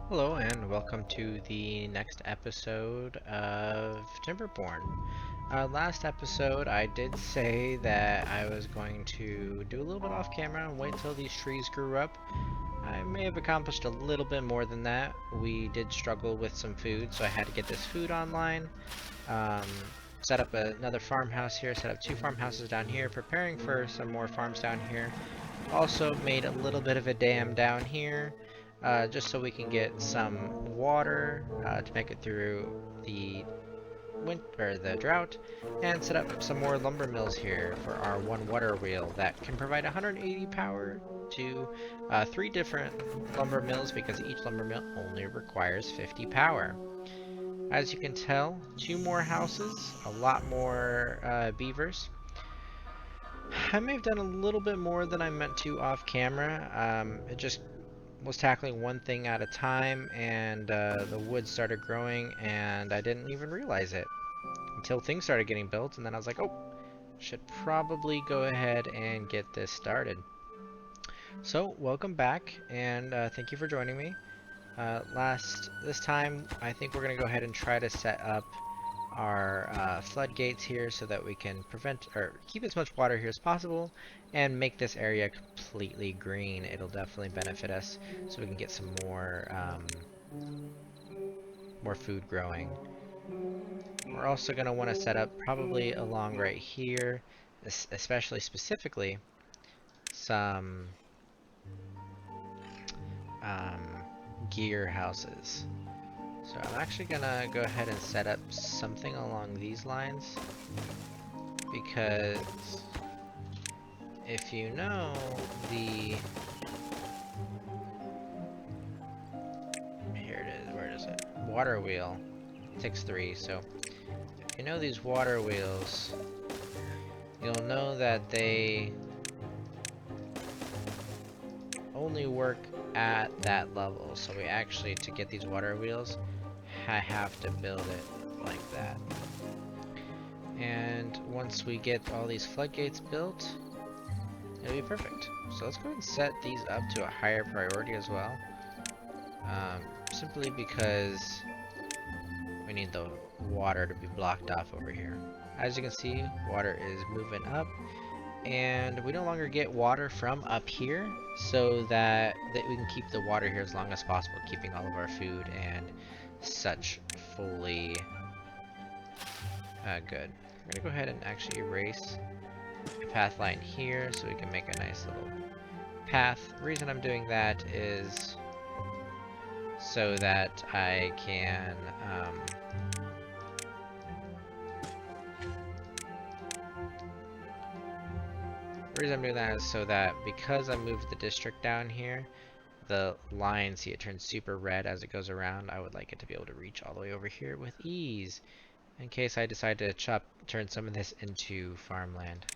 Hello and welcome to the next episode of Timberborn. Last episode I did say that I was going to do a little bit off camera and wait till these trees grew up. I may have accomplished a little bit more than that. We did struggle with some food, so I had to get this food online. Um, Set up another farmhouse here, set up two farmhouses down here, preparing for some more farms down here. Also made a little bit of a dam down here, just so we can get some water to make it through the winter, the drought, and set up some more lumber mills here for our one water wheel that can provide 180 power to three different lumber mills because each lumber mill only requires 50 power. As you can tell, two more houses, a lot more beavers. I may have done a little bit more than I meant to off camera. It just was tackling one thing at a time, and the wood started growing, and I didn't even realize it until things started getting built, and then I was like, oh, should probably go ahead and get this started. So, welcome back, and thank you for joining me. This time, I think we're going to go ahead and try to set up our floodgates here so that we can prevent or keep as much water here as possible and make this area completely green. It'll definitely benefit us so we can get some more food growing. We're also going to want to set up probably along right here, especially specifically some um, gear houses. So I'm actually gonna go ahead and set up something along these lines because if you know the here it is, where is it? Water wheel. It takes three, so if you know these water wheels, you'll know that they only work at that level. So we actually, to get these water wheels, I have to build it like that. And once we get all these floodgates built, it'll be perfect. So let's go ahead and set these up to a higher priority as well. Simply because we need the water to be blocked off over here. As you can see, water is moving up, and we no longer get water from up here, so that we can keep the water here as long as possible, keeping all of our food and such fully good. I'm gonna go ahead and actually erase a path line here so we can make a nice little path. The reason I'm doing that is so that I can the reason I'm doing that is so that because I moved the district down here, the line, see, it turns super red as it goes around. I would like it to be able to reach all the way over here with ease in case I decide to turn some of this into farmland.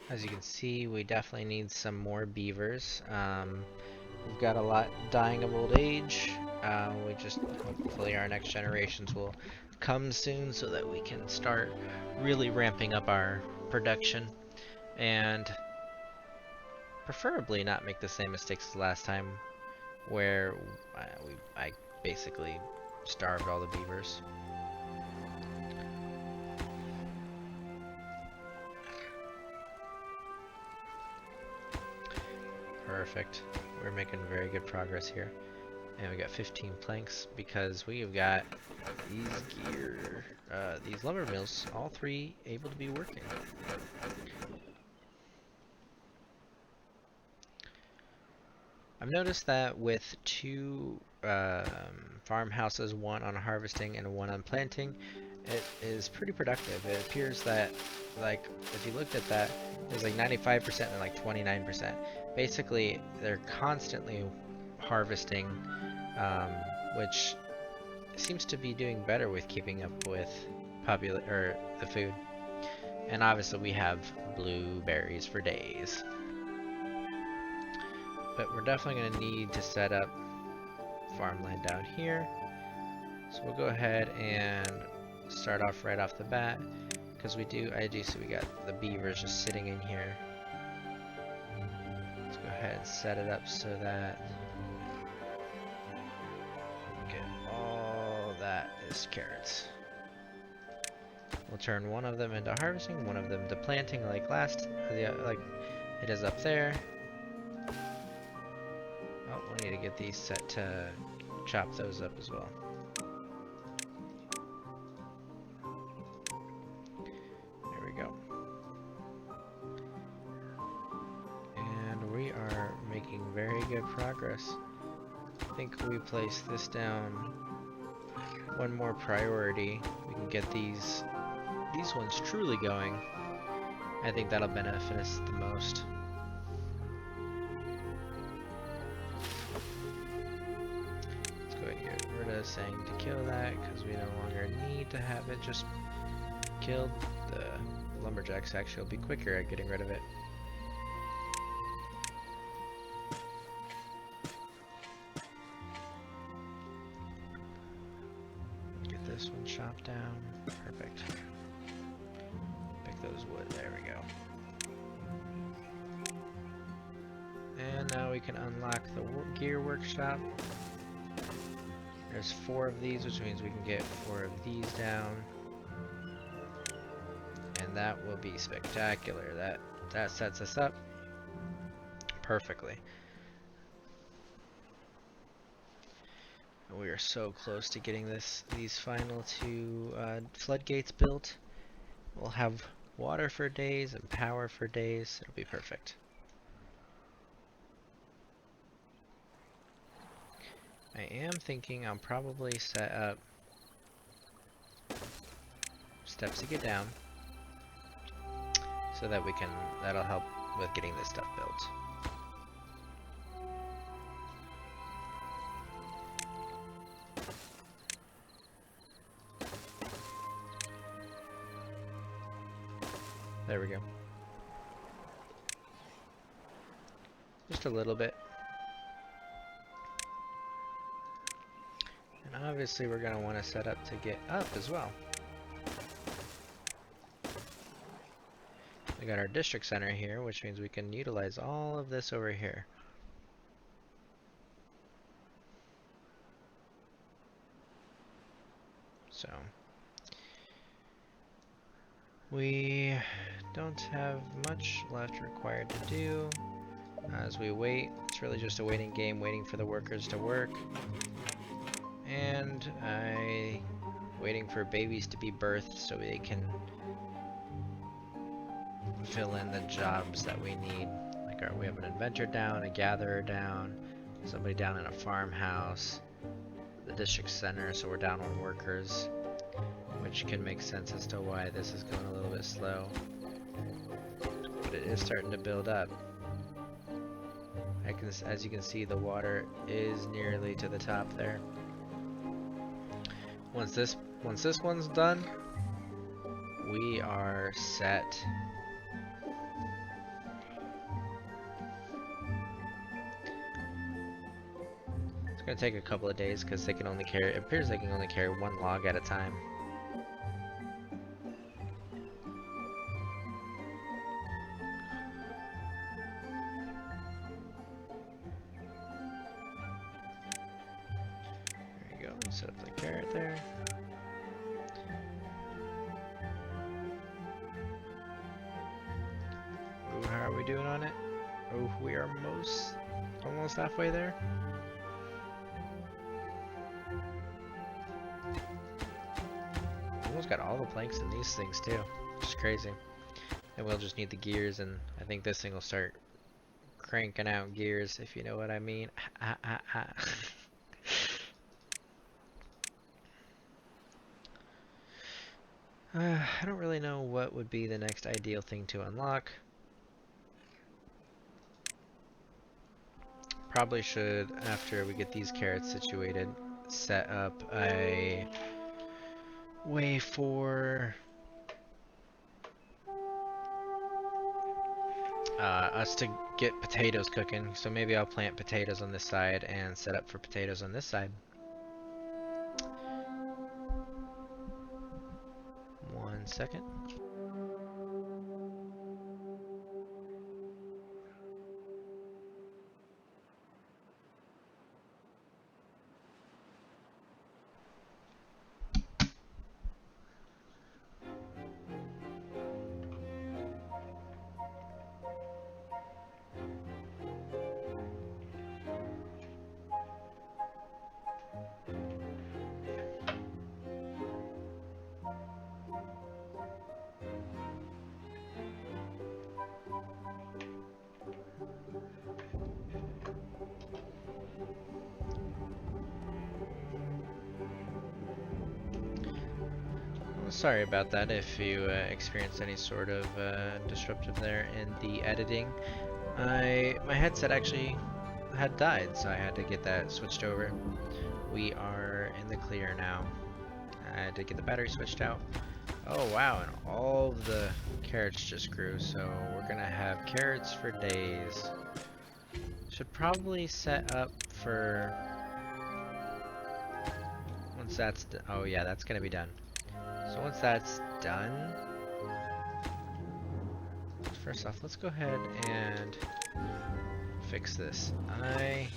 As you can see, we definitely need some more beavers. We've got a lot dying of old age. We just hopefully our next generations will come soon so that we can start really ramping up our production and preferably not make the same mistakes as last time where I basically starved all the beavers. Perfect. We're making very good progress here. And we got 15 planks because we have got these lumber mills, all three able to be working. I've noticed that with two farmhouses, one on harvesting and one on planting, it is pretty productive. It appears that, like, if you looked at that, there's like 95% and like 29%. Basically, they're constantly harvesting, which seems to be doing better with keeping up with the food. And obviously, we have blueberries for days. But we're definitely going to need to set up farmland down here. So we'll go ahead and start off right off the bat because I do see we got the beavers just sitting in here. ahead and set it up so that we get all that is carrots. We'll turn one of them into harvesting, one of them to planting, like like it is up there. Oh, we need to get these set to chop those up as well. There we go. And we are making very good progress. I think we place this down one more priority. We can get these ones truly going. I think that'll benefit us the most. Let's go ahead and get rid of saying to kill that because we no longer need to have it just killed. The lumberjacks actually will be quicker at getting rid of it. Get this one chopped down. Perfect. Pick those wood. There we go. And now we can unlock the gear workshop. There's 4 of these, which means we can get 4 of these down. And that will be spectacular. That sets us up perfectly. We are so close to getting these final 2 floodgates built. We'll have water for days and power for days. It'll be perfect. I am thinking I'll probably set up steps to get down so that that'll help with getting this stuff built. There we go. Just a little bit. And obviously we're going to want to set up to get up as well. We got our district center here, which means we can utilize all of this over here. So we don't have much left required to do. As we wait, it's really just a waiting game, waiting for the workers to work. And waiting for babies to be birthed so they can fill in the jobs that we need. Like we have an inventor down, a gatherer down, somebody down in a farmhouse, the district center, so we're down on workers, which can make sense as to why this is going a little bit slow. But it is starting to build up. As you can see, the water is nearly to the top there. Once this one's done, we are set. It's gonna take a couple of days because they can only carry. It appears they can only carry 1 log at a time. There you go. Set up the carrot there. Ooh, how are we doing on it? Oh, we are almost halfway there. Almost got all the planks in these things too, which is crazy. And we'll just need the gears, and I think this thing will start cranking out gears, if you know what I mean. I don't really know what would be the next ideal thing to unlock. Probably should, after we get these carrots situated, set up a way for us to get potatoes cooking. So maybe I'll plant potatoes on this side and set up for potatoes on this side. 1 second. sorry about that if you experienced any sort of disruptive there in the editing. My headset actually had died, so I had to get that switched over. We are in the clear now. I had to get the battery switched out. Oh wow, and all of the carrots just grew, so we're gonna have carrots for days. Should probably set up for once that's oh yeah, that's gonna be done. So once that's done, first off, let's go ahead and fix this. I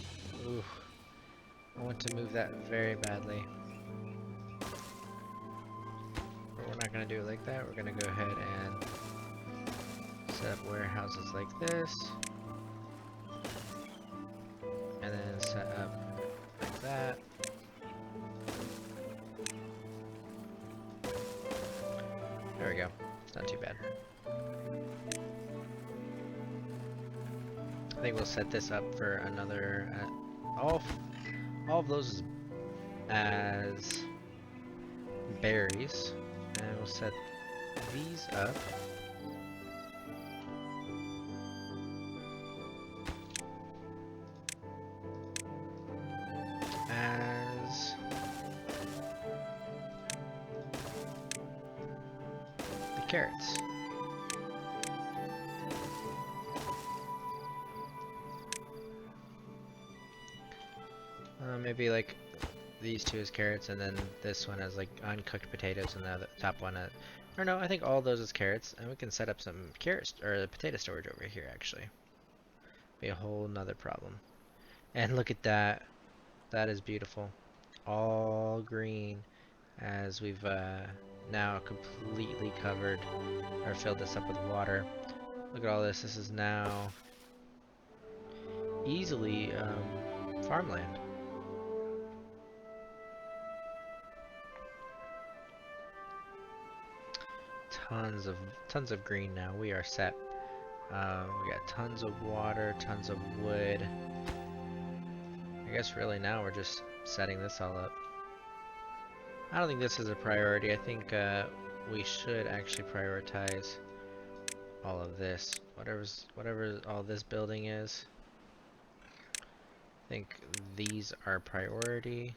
want to move that very badly. But we're not gonna do it like that. We're gonna go ahead and set up warehouses like this. And then set up like that. There we go. It's not too bad. I think we'll set this up for another all of those as berries, and we'll set these up as the carrots. Maybe like these two as carrots, and then this one as like uncooked potatoes, and the top one or no, I think all those as carrots, and we can set up some carrots or potato storage over here actually. Be a whole nother problem. And look at that. That is beautiful. All green as we've now completely covered or filled this up with water. Look at all this. This is now easily farmland. Tons of green now. We are set. We got tons of water, tons of wood. I guess really now we're just setting this all up. I don't think this is a priority. I think we should actually prioritize all of this. Whatever all this building is. I think these are priority,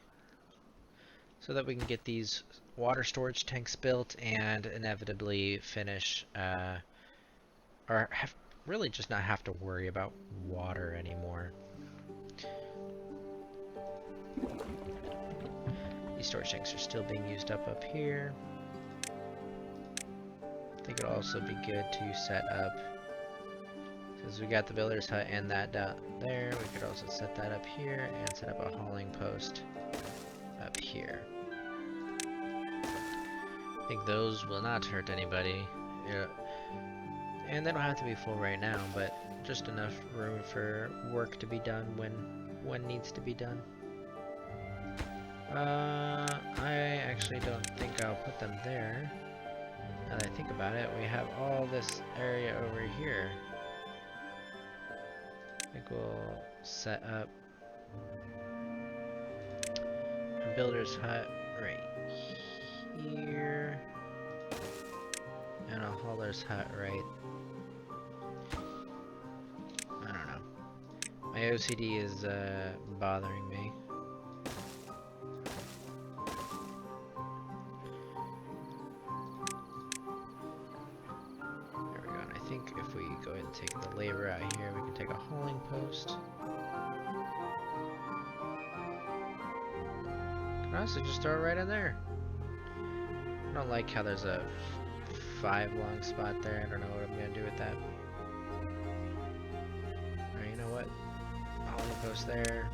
so that we can get these water storage tanks built and inevitably finish or really just not have to worry about water anymore. These storage tanks are still being used up here. I think it'll also be good to set up, because we got the builder's hut and that down there, we could also set that up here and set up a hauling post up here. I think those will not hurt anybody. Yeah. And they don't have to be full right now, but just enough room for work to be done when needs to be done. I actually don't think I'll put them there. Now that I think about it, we have all this area over here. I think we'll set up a builder's hut right here, and a hauler's hut right. I don't know. My OCD is bothering me. There we go. And I think if we go ahead and take the labor out here, we can take a hauling post. Can honestly just throw it right in there. I don't like how there's a 5 long spot there. I don't know what I'm gonna do with that. Alright, you know what? Hauling post there.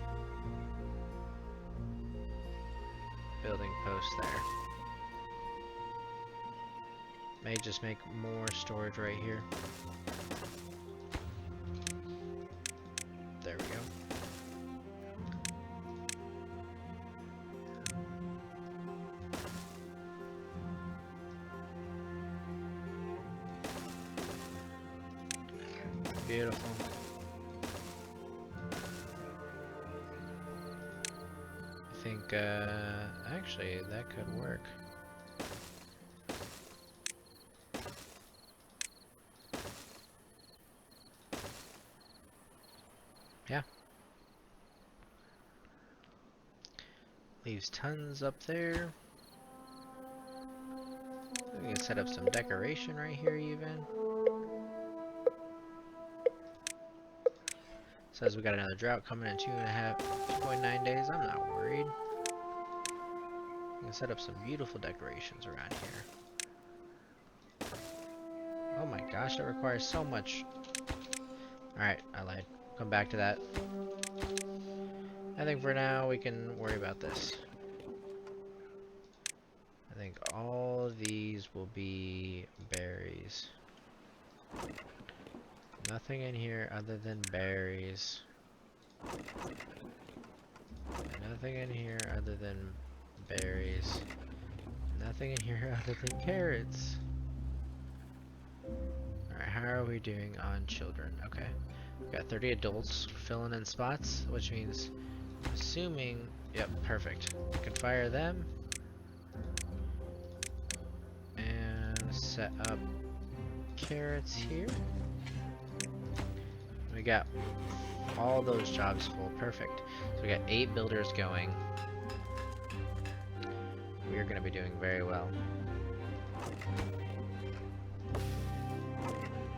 Building post there. May just make more storage right here. There we go. Beautiful. I think, actually, that could work. yeah. Leaves tons up there. We can set up some decoration right here even. Says we got another drought coming in 2.9 days. I'm not worried. We can set up some beautiful decorations around here. Oh my gosh, that requires so much. Alright, I lied. Come back to that. I think for now we can worry about this. I think all of these will be berries. Nothing in here other than berries. Nothing in here other than berries. Nothing in here other than carrots. Alright, how are we doing on children? Okay. We've got 30 adults filling in spots, which means, assuming, yep, perfect. We can fire them. And set up carrots here. We got all those jobs full, perfect. So we got 8 builders going. We are going to be doing very well.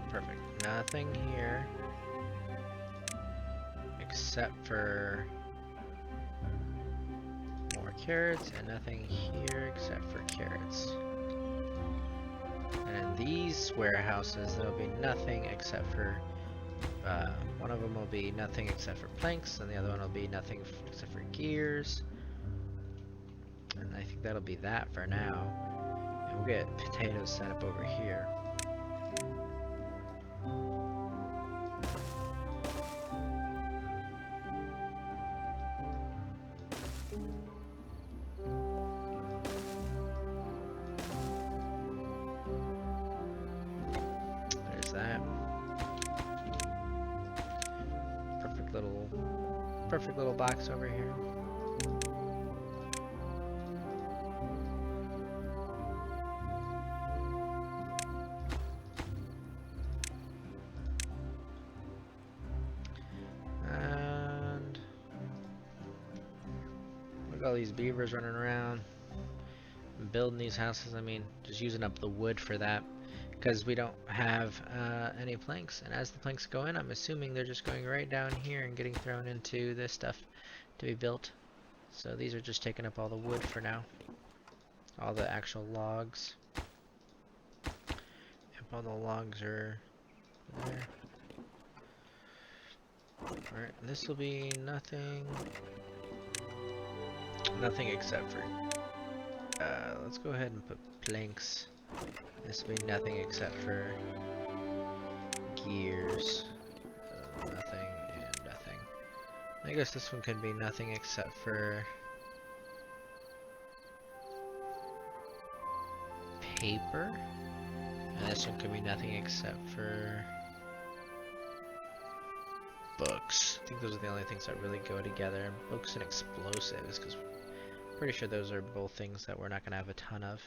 Perfect. Nothing here except for more carrots, and nothing here except for carrots. And in these warehouses, there'll be nothing except for one of them will be nothing except for planks, and the other one will be nothing except for gears. And I think that'll be that for now. And we'll get potatoes set up over here. There's that. Perfect little box over here. And look at all these beavers running around building these houses. I mean, just using up the wood for that because we don't have any planks, and as the planks go in, I'm assuming they're just going right down here and getting thrown into this stuff to be built. So these are just taking up all the wood for now, all the actual logs. Yep, all the logs are there. Alright, this will be nothing except for let's go ahead and put planks. This will be nothing except for gears. Nothing and nothing. I guess this one can be nothing except for paper. And this one can be nothing except for books. I think those are the only things that really go together. Books and explosives, because I'm pretty sure those are both things that we're not going to have a ton of.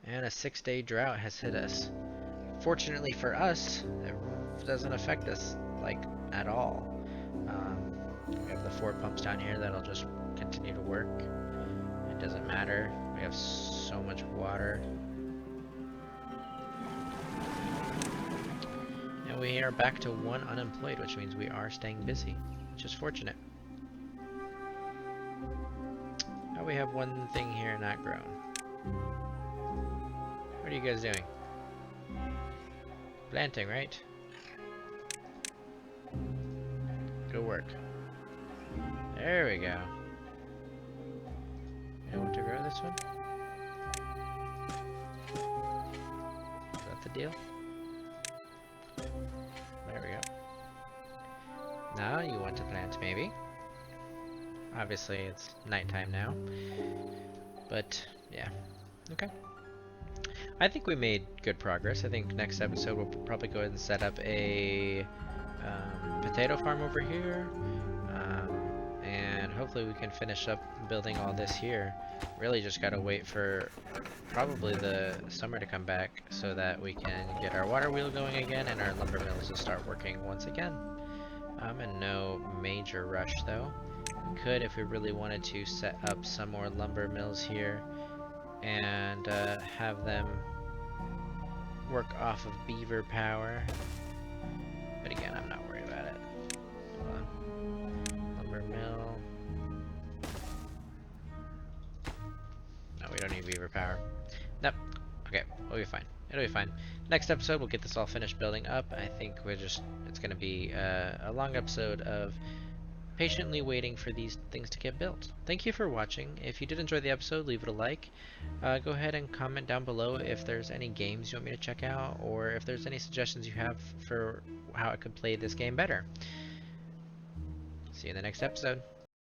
And a 6-day drought has hit us. Fortunately for us, it doesn't affect us, like, at all. We have the 4 pumps down here that'll just continue to work. It doesn't matter. We have so much water. And we are back to 1 unemployed, which means we are staying busy, which is fortunate. Now we have 1 thing here not grown. What are you guys doing? Planting, right? Good work. There we go. You want to grow this one? Is that the deal? There we go. Now you want to plant maybe. Obviously it's nighttime now. But yeah. Okay. I think we made good progress. I think next episode we'll probably go ahead and set up a potato farm over here. And hopefully we can finish up building all this here. Really just gotta wait for probably the summer to come back so that we can get our water wheel going again and our lumber mills to start working once again. I'm in no major rush though. We could, if we really wanted to, set up some more lumber mills here and have them work off of beaver power. But again, I'm not worried about it. Hold on. Lumber mill. No, we don't need beaver power. Nope. Okay, we'll be fine. It'll be fine. Next episode, we'll get this all finished building up. I think it's going to be a long episode of patiently waiting for these things to get built. Thank you for watching. If you did enjoy the episode, leave it a like. Go ahead and comment down below if there's any games you want me to check out, or if there's any suggestions you have for how I could play this game better. See you in the next episode.